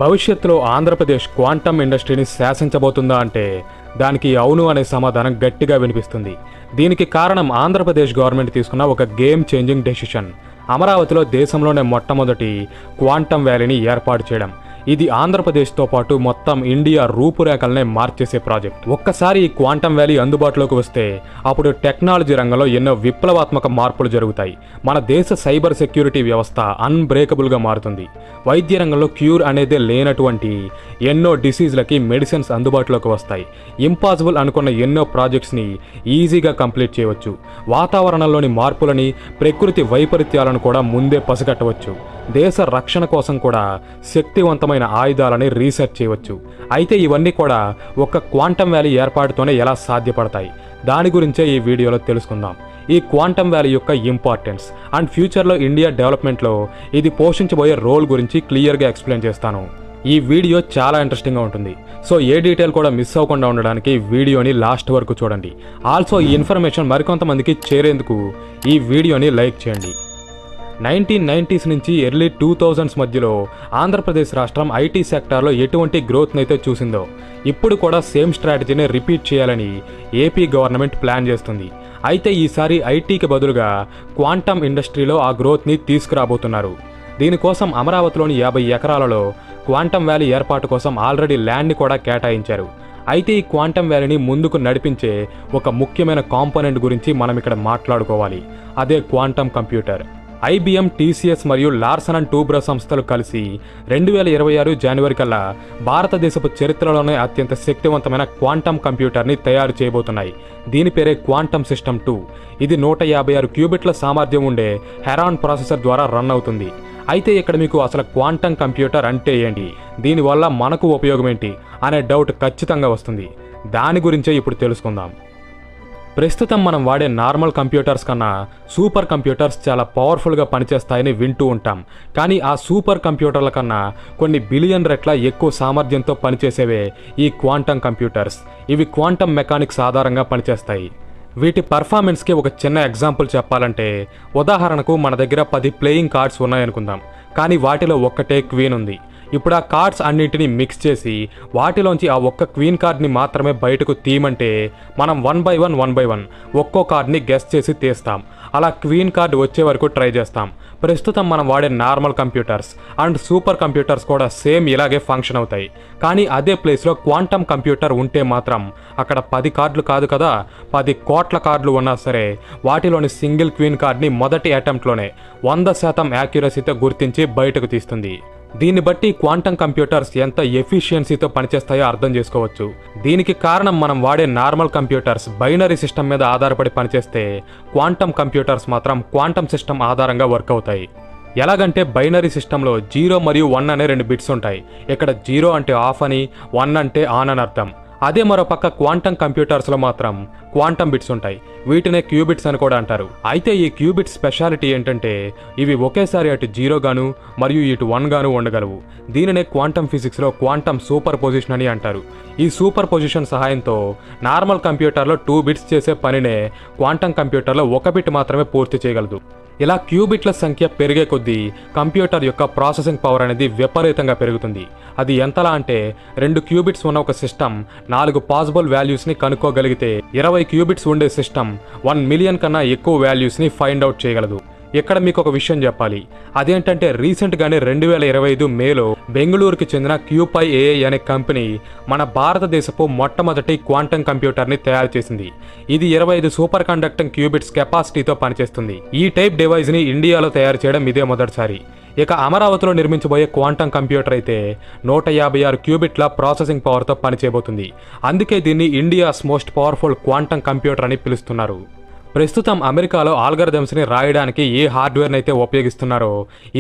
భవిష్యత్తులో ఆంధ్రప్రదేశ్ క్వాంటమ్ ఇండస్ట్రీని శాసించబోతుందా అంటే దానికి అవును అనే సమాధానం గట్టిగా వినిపిస్తుంది. దీనికి కారణం ఆంధ్రప్రదేశ్ గవర్నమెంట్ తీసుకున్న ఒక గేమ్ చేంజింగ్ డెసిషన్. అమరావతిలో దేశంలోనే మొట్టమొదటి క్వాంటమ్ వ్యాలీని ఏర్పాటు చేయడం. ఇది ఆంధ్రప్రదేశ్తో పాటు మొత్తం ఇండియా రూపురేఖలనే మార్చేసే ప్రాజెక్ట్. ఒక్కసారి ఈ క్వాంటమ్ వ్యాలీ అందుబాటులోకి వస్తే అప్పుడు టెక్నాలజీ రంగంలో ఎన్నో విప్లవాత్మక మార్పులు జరుగుతాయి. మన దేశ సైబర్ సెక్యూరిటీ వ్యవస్థ అన్బ్రేకబుల్గా మారుతుంది. వైద్య రంగంలో క్యూర్ అనేదే లేనటువంటి ఎన్నో డిసీజ్లకి మెడిసిన్స్ అందుబాటులోకి వస్తాయి. ఇంపాసిబుల్ అనుకున్న ఎన్నో ప్రాజెక్ట్స్ని ఈజీగా కంప్లీట్ చేయవచ్చు. వాతావరణంలోని మార్పులని, ప్రకృతి వైపరీత్యాలను కూడా ముందే పసిగట్టవచ్చు. దేశ రక్షణ కోసం కూడా శక్తివంతమైన ఆయుధాలని రీసెర్చ్ చేయవచ్చు. అయితే ఇవన్నీ కూడా ఒక క్వాంటమ్ వ్యాలీ ఏర్పాటుతోనే ఎలా సాధ్యపడతాయి, దాని గురించే ఈ వీడియోలో తెలుసుకుందాం. ఈ క్వాంటమ్ వ్యాలీ యొక్క ఇంపార్టెన్స్ అండ్ ఫ్యూచర్లో ఇండియా డెవలప్మెంట్లో ఇది పోషించబోయే రోల్ గురించి క్లియర్గా ఎక్స్ప్లెయిన్ చేస్తాను. ఈ వీడియో చాలా ఇంట్రెస్టింగ్గా ఉంటుంది. సో ఏ డీటెయిల్ కూడా మిస్ అవ్వకుండా ఉండడానికి వీడియోని లాస్ట్ వరకు చూడండి. ఆల్సో ఈ ఇన్ఫర్మేషన్ మరికొంతమందికి చేరేందుకు ఈ వీడియోని లైక్ చేయండి. 1990s నుంచి ఎర్లీ 2000s మధ్యలో ఆంధ్రప్రదేశ్ రాష్ట్రం ఐటీ సెక్టార్లో ఎటువంటి గ్రోత్ని అయితే చూసిందో ఇప్పుడు కూడా సేమ్ స్ట్రాటజీని రిపీట్ చేయాలని ఏపీ గవర్నమెంట్ ప్లాన్ చేస్తుంది. అయితే ఈసారి ఐటీకి బదులుగా క్వాంటమ్ ఇండస్ట్రీలో ఆ గ్రోత్ని తీసుకురాబోతున్నారు. దీనికోసం అమరావతిలోని 50 ఎకరాలలో క్వాంటమ్ వ్యాలీ ఏర్పాటు కోసం ఆల్రెడీ ల్యాండ్ని కూడా కేటాయించారు. అయితే ఈ క్వాంటమ్ వ్యాలీని ముందుకు నడిపించే ఒక ముఖ్యమైన కాంపోనెంట్ గురించి మనం ఇక్కడ మాట్లాడుకోవాలి. అదే క్వాంటమ్ కంప్యూటర్. ఐబిఎం, టీసీఎస్ మరియు లార్సన్ అండ్ టూబ్రో సంస్థలు కలిసి 2026 జనవరి కల్లా భారతదేశపు చరిత్రలోనే అత్యంత శక్తివంతమైన క్వాంటమ్ కంప్యూటర్ని తయారు చేయబోతున్నాయి. దీని పేరే క్వాంటమ్ సిస్టమ్ 2. ఇది 156 క్యూబిట్ల సామర్థ్యం ఉండే హెరాన్ ప్రాసెసర్ ద్వారా రన్ అవుతుంది. అయితే ఇక్కడ మీకు అసలు క్వాంటమ్ కంప్యూటర్ అంటే ఏంటి, దీనివల్ల మనకు ఉపయోగం ఏంటి అనే డౌట్ ఖచ్చితంగా వస్తుంది. దాని గురించే ఇప్పుడు తెలుసుకుందాం. ప్రస్తుతం మనం వాడే నార్మల్ కంప్యూటర్స్ కన్నా సూపర్ కంప్యూటర్స్ చాలా పవర్ఫుల్గా పనిచేస్తాయని వింటూ ఉంటాం. కానీ ఆ సూపర్ కంప్యూటర్ల కన్నా కొన్ని బిలియన్ రెట్ల ఎక్కువ సామర్థ్యంతో పనిచేసేవే ఈ క్వాంటమ్ కంప్యూటర్స్. ఇవి క్వాంటమ్ మెకానిక్స్ ఆధారంగా పనిచేస్తాయి. వీటి పర్ఫార్మెన్స్కి ఒక చిన్న ఎగ్జాంపుల్ చెప్పాలంటే, ఉదాహరణకు మన దగ్గర 10 ప్లేయింగ్ కార్డ్స్ ఉన్నాయనుకుందాం. కానీ వాటిలో ఒక్కటే క్వీన్ ఉంది. ఇప్పుడు ఆ కార్డ్స్ అన్నింటినీ మిక్స్ చేసి వాటిలోంచి ఆ ఒక్క క్వీన్ కార్డ్ని మాత్రమే బయటకు తీయమంటే మనం 1 by 1 ఒక్కో కార్డ్ని గెస్ చేసి తీస్తాం. అలా క్వీన్ కార్డ్ వచ్చే వరకు ట్రై చేస్తాం. ప్రస్తుతం మనం వాడే normal computers and super computers కూడా సేమ్ ఇలాగే ఫంక్షన్ అవుతాయి. కానీ అదే ప్లేస్లో క్వాంటమ్ కంప్యూటర్ ఉంటే మాత్రం అక్కడ 10 కార్డులు కాదు కదా, 10 కోట్ల కార్డులు ఉన్నా సరే వాటిలోని సింగిల్ క్వీన్ కార్డ్ని మొదటి అటెంప్ట్లోనే 100% యాక్యురసీతో గుర్తించి బయటకు తీస్తుంది. దీన్ని బట్టి క్వాంటమ్ కంప్యూటర్స్ ఎంత ఎఫిషియన్సీతో పనిచేస్తాయో అర్థం చేసుకోవచ్చు. దీనికి కారణం మనం వాడే నార్మల్ కంప్యూటర్స్ బైనరీ సిస్టమ్ మీద ఆధారపడి పనిచేస్తే క్వాంటమ్ కంప్యూటర్స్ మాత్రం క్వాంటమ్ సిస్టమ్ ఆధారంగా వర్క్ అవుతాయి. ఎలాగంటే బైనరీ సిస్టంలో 0 మరియు 1 అనే 2 బిట్స్ ఉంటాయి. ఇక్కడ 0 అంటే ఆఫ్ అని, 1 అంటే ఆన్ అని అర్థం. అదే మరోపక్క క్వాంటమ్ కంప్యూటర్స్లో మాత్రం క్వాంటమ్ బిట్స్ ఉంటాయి. వీటినే క్యూబిట్స్ అని కూడా అంటారు. అయితే ఈ క్యూబిట్స్ స్పెషాలిటీ ఏంటంటే ఇవి ఒకేసారి అటు 0 గాను మరియు ఇటు 1 గాను ఉండగలవు. దీనినే క్వాంటమ్ ఫిజిక్స్లో క్వాంటమ్ సూపర్ పొజిషన్ అని అంటారు. ఈ సూపర్ పొజిషన్ సహాయంతో నార్మల్ కంప్యూటర్లో 2 బిట్స్ చేసే పనినే క్వాంటమ్ కంప్యూటర్లో 1 బిట్ మాత్రమే పూర్తి చేయగలదు. ఇలా క్యూబిట్ల సంఖ్య పెరిగే కొద్దీ కంప్యూటర్ యొక్క ప్రాసెసింగ్ పవర్ అనేది విపరీతంగా పెరుగుతుంది. అది ఎంతలా అంటే 2 క్యూబిట్స్ ఉన్న ఒక సిస్టమ్ 4 పాసిబుల్ వాల్యూస్ని కనుక్కోగలిగితే 20 క్యూబిట్స్ ఉండే సిస్టమ్ 1 మిలియన్ కన్నా ఎక్కువ వాల్యూస్ని ఫైండ్ అవుట్ చేయగలదు. ఇక్కడ మీకు ఒక విషయం చెప్పాలి. అదేంటంటే రీసెంట్గానే 2025 మేలో బెంగళూరుకి చెందిన క్యూపై ఏఐ అనే కంపెనీ మన భారతదేశపు మొట్టమొదటి క్వాంటమ్ కంప్యూటర్ని తయారు చేసింది. ఇది 25 సూపర్ కండక్టింగ్ క్యూబిట్స్ కెపాసిటీతో పనిచేస్తుంది. ఈ టైప్ డివైస్ని ఇండియాలో తయారు చేయడం ఇదే మొదటిసారి. ఇక అమరావతిలో నిర్మించబోయే క్వాంటమ్ కంప్యూటర్ అయితే 156 క్యూబిట్ల ప్రాసెసింగ్ పవర్తో పనిచేయబోతుంది. అందుకే దీన్ని India's most powerful quantum computer అని పిలుస్తున్నారు. ప్రస్తుతం అమెరికాలో ఆల్గరిథమ్స్ని రాయడానికి ఏ హార్డ్వేర్ని అయితే ఉపయోగిస్తున్నారో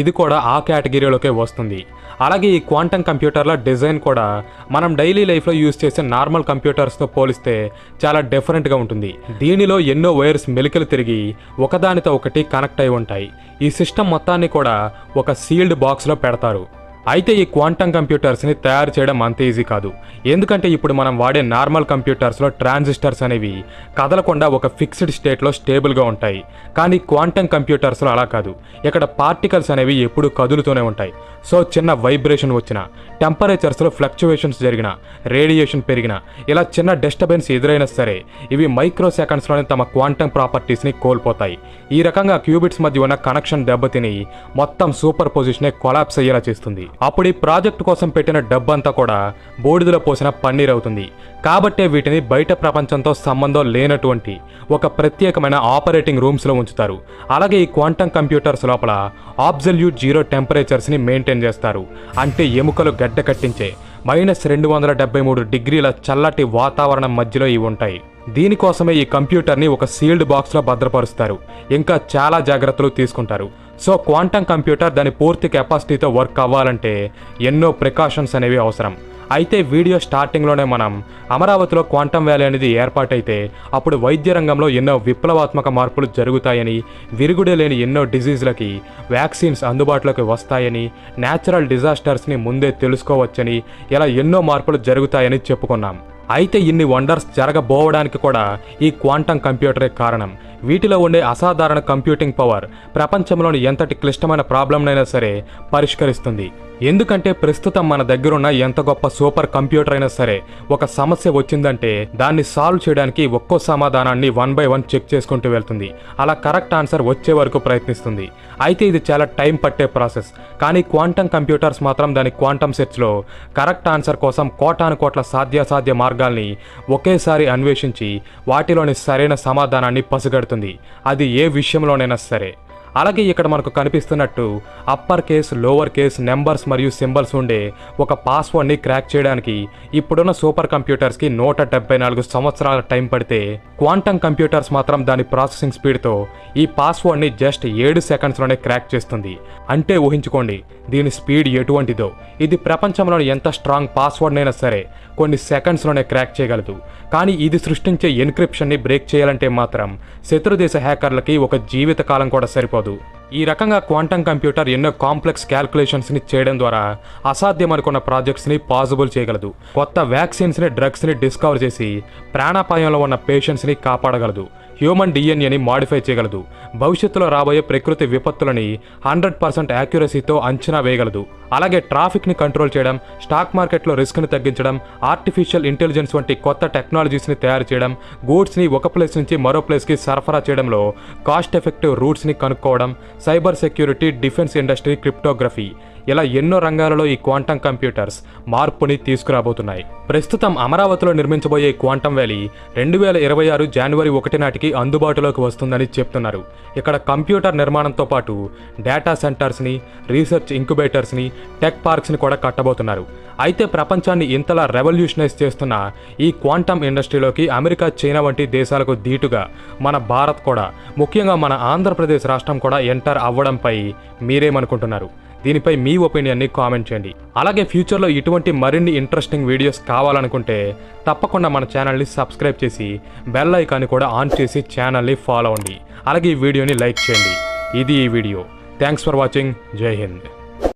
ఇది కూడా ఆ కేటగిరీలోకే వస్తుంది. అలాగే ఈ క్వాంటమ్ కంప్యూటర్ల డిజైన్ కూడా మనం డైలీ లైఫ్లో యూజ్ చేసే నార్మల్ కంప్యూటర్స్తో పోలిస్తే చాలా డిఫరెంట్గా ఉంటుంది. దీనిలో ఎన్నో వైర్స్ మెలికలు తిరిగి ఒకదానితో ఒకటి కనెక్ట్ అయి ఉంటాయి. ఈ సిస్టమ్ మొత్తాన్ని కూడా ఒక సీల్డ్ బాక్స్లో పెడతారు. అయితే ఈ క్వాంటమ్ కంప్యూటర్స్ని తయారు చేయడం అంత ఈజీ కాదు. ఎందుకంటే ఇప్పుడు మనం వాడే నార్మల్ కంప్యూటర్స్లో ట్రాన్సిస్టర్స్ అనేవి కదలకుండా ఒక ఫిక్స్డ్ స్టేట్లో స్టేబుల్గా ఉంటాయి. కానీ క్వాంటమ్ కంప్యూటర్స్లో అలా కాదు. ఇక్కడ పార్టికల్స్ అనేవి ఎప్పుడూ కదులుతూనే ఉంటాయి. సో చిన్న వైబ్రేషన్ వచ్చినా, టెంపరేచర్స్లో ఫ్లక్చువేషన్స్ జరిగినా, రేడియేషన్ పెరిగినా, ఇలా చిన్న డిస్టర్బెన్స్ ఎదురైనా సరే ఇవి మైక్రో సెకండ్స్లోనే తమ క్వాంటమ్ ప్రాపర్టీస్ని కోల్పోతాయి. ఈ రకంగా క్యూబిట్స్ మధ్య ఉన్న కనెక్షన్ దెబ్బతిని మొత్తం సూపర్ పొజిషనే కొలాప్స్ అయ్యేలా చేస్తుంది. అప్పుడు ఈ ప్రాజెక్ట్ కోసం పెట్టిన డబ్బంతా కూడా బూడిదలో పోసిన పన్నీర్ అవుతుంది. కాబట్టే వీటిని బయట ప్రపంచంతో సంబంధం లేనటువంటి ఒక ప్రత్యేకమైన ఆపరేటింగ్ రూమ్స్లో ఉంచుతారు. అలాగే ఈ క్వాంటమ్ కంప్యూటర్స్ లోపల అబ్సల్యూట్ జీరో టెంపరేచర్స్ని మెయింటైన్ చేస్తారు. అంటే ఎముకలు గడ్డ కట్టించే -273 డిగ్రీల చల్లటి వాతావరణం మధ్యలో ఇవి ఉంటాయి. దీనికోసమే ఈ కంప్యూటర్ని ఒక సీల్డ్ బాక్స్లో భద్రపరుస్తారు. ఇంకా చాలా జాగ్రత్తలు తీసుకుంటారు. సో క్వాంటమ్ కంప్యూటర్ దాని పూర్తి కెపాసిటీతో వర్క్ అవ్వాలంటే ఎన్నో ప్రికాషన్స్ అనేవి అవసరం. అయితే వీడియో స్టార్టింగ్లోనే మనం అమరావతిలో క్వాంటమ్ వ్యాలీ అనేది ఏర్పాటైతే అప్పుడు వైద్య రంగంలో ఎన్నో విప్లవాత్మక మార్పులు జరుగుతాయని, విరుగుడే లేని ఎన్నో డిజీజ్లకి వ్యాక్సిన్స్ అందుబాటులోకి వస్తాయని, న్యాచురల్ డిజాస్టర్స్ని ముందే తెలుసుకోవచ్చని, ఇలా ఎన్నో మార్పులు జరుగుతాయని చెప్పుకున్నాం. అయితే ఇన్ని వండర్స్ జరగబోవడానికి కూడా ఈ క్వాంటమ్ కంప్యూటరే కారణం. వీటిలో ఉండే అసాధారణ కంప్యూటింగ్ పవర్ ప్రపంచంలోని ఎంతటి క్లిష్టమైన ప్రాబ్లంనైనా సరే పరిష్కరిస్తుంది. ఎందుకంటే ప్రస్తుతం మన దగ్గరున్న ఎంత గొప్ప సూపర్ కంప్యూటర్ అయినా సరే ఒక సమస్య వచ్చిందంటే దాన్ని సాల్వ్ చేయడానికి ఒక్కో సమాధానాన్ని 1 by 1 చెక్ చేసుకుంటూ వెళ్తుంది. అలా కరెక్ట్ ఆన్సర్ వచ్చే వరకు ప్రయత్నిస్తుంది. అయితే ఇది చాలా టైం పట్టే ప్రాసెస్. కానీ క్వాంటమ్ కంప్యూటర్స్ మాత్రం దాని క్వాంటమ్ సెట్స్లో కరెక్ట్ ఆన్సర్ కోసం కోటాను కోట్ల సాధ్యాసాధ్య మార్గాల్ని ఒకేసారి అన్వేషించి వాటిలోని సరైన సమాధానాన్ని పసిగడుతుంది. అది ఏ విషయంలోనైనా సరే. అలాగే ఇక్కడ మనకు కనిపిస్తున్నట్టు upper case, lower case, numbers మరియు సింబల్స్ ఉండే ఒక పాస్వర్డ్ని క్రాక్ చేయడానికి ఇప్పుడున్న సూపర్ కంప్యూటర్స్కి 174 సంవత్సరాల టైం పడితే క్వాంటమ్ కంప్యూటర్స్ మాత్రం దాని ప్రాసెసింగ్ స్పీడ్తో ఈ పాస్వర్డ్ని జస్ట్ 7 సెకండ్స్లోనే క్రాక్ చేస్తుంది. అంటే ఊహించుకోండి దీని స్పీడ్ ఎటువంటిదో. ఇది ప్రపంచంలోని ఎంత స్ట్రాంగ్ పాస్వర్డ్నైనా సరే కొన్ని సెకండ్స్లోనే క్రాక్ చేయగలదు. కానీ ఇది సృష్టించే ఎన్క్రిప్షన్ని బ్రేక్ చేయాలంటే మాత్రం శత్రుదేశ హ్యాకర్లకి ఒక జీవితకాలం కూడా సరిపోదు. ఈ రకంగా క్వాంటమ్ కంప్యూటర్ ఎన్నో కాంప్లెక్స్ క్యాల్కులేషన్స్ని చేయడం ద్వారా అసాధ్యం అనుకున్న ప్రాజెక్ట్స్ని పాసిబుల్ చేయగలదు. కొత్త వ్యాక్సిన్స్ని, డ్రగ్స్ని డిస్కవర్ చేసి ప్రాణాపాయంలో ఉన్న పేషెంట్స్ని కాపాడగలదు. హ్యూమన్ డిఎన్ఏని మాడిఫై చేయగలదు. భవిష్యత్తులో రాబోయే ప్రకృతి విపత్తులని 100% యాక్యురసీతో అంచనా వేయగలదు. అలాగే ట్రాఫిక్ని కంట్రోల్ చేయడం, స్టాక్ మార్కెట్లో రిస్క్ని తగ్గించడం, ఆర్టిఫిషియల్ ఇంటెలిజెన్స్ వంటి కొత్త టెక్నాలజీస్ని తయారు చేయడం, గూడ్స్ని ఒక ప్లేస్ నుంచి మరో ప్లేస్కి సరఫరా చేయడంలో కాస్ట్ ఎఫెక్టివ్ రూట్స్ని కనుక్కోవడం, cyber security, defence industry, cryptography, ఇలా ఎన్నో రంగాలలో ఈ క్వాంటమ్ కంప్యూటర్స్ మార్పుని తీసుకురాబోతున్నాయి. ప్రస్తుతం అమరావతిలో నిర్మించబోయే క్వాంటమ్ వ్యాలీ 2026 జనవరి 1 నాటికి అందుబాటులోకి వస్తుందని చెప్తున్నారు. ఇక్కడ కంప్యూటర్ నిర్మాణంతో పాటు డేటా సెంటర్స్ని, రీసెర్చ్ ఇంక్యుబేటర్స్ని, టెక్ పార్క్స్ని కూడా కట్టబోతున్నారు. అయితే ప్రపంచాన్ని ఇంతలా రెవల్యూషనైజ్ చేస్తున్న ఈ క్వాంటమ్ ఇండస్ట్రీలోకి అమెరికా, చైనా వంటి దేశాలకు ధీటుగా మన భారత్ కూడా, ముఖ్యంగా మన ఆంధ్రప్రదేశ్ రాష్ట్రం కూడా ఎంటర్ అవ్వడంపై మీరేమనుకుంటున్నారు? దీనిపై మీ ఒపీనియన్ని కామెంట్ చేయండి. అలాగే ఫ్యూచర్లో ఇటువంటి మరిన్ని ఇంట్రెస్టింగ్ వీడియోస్ కావాలనుకుంటే తప్పకుండా మన ఛానల్ని సబ్స్క్రైబ్ చేసి బెల్ ఐకాన్ని కూడా ఆన్ చేసి ఛానల్ని ఫాలో అవ్వండి. అలాగే ఈ వీడియోని లైక్ చేయండి. ఇది ఈ వీడియో. Thanks for watching. జై హింద్.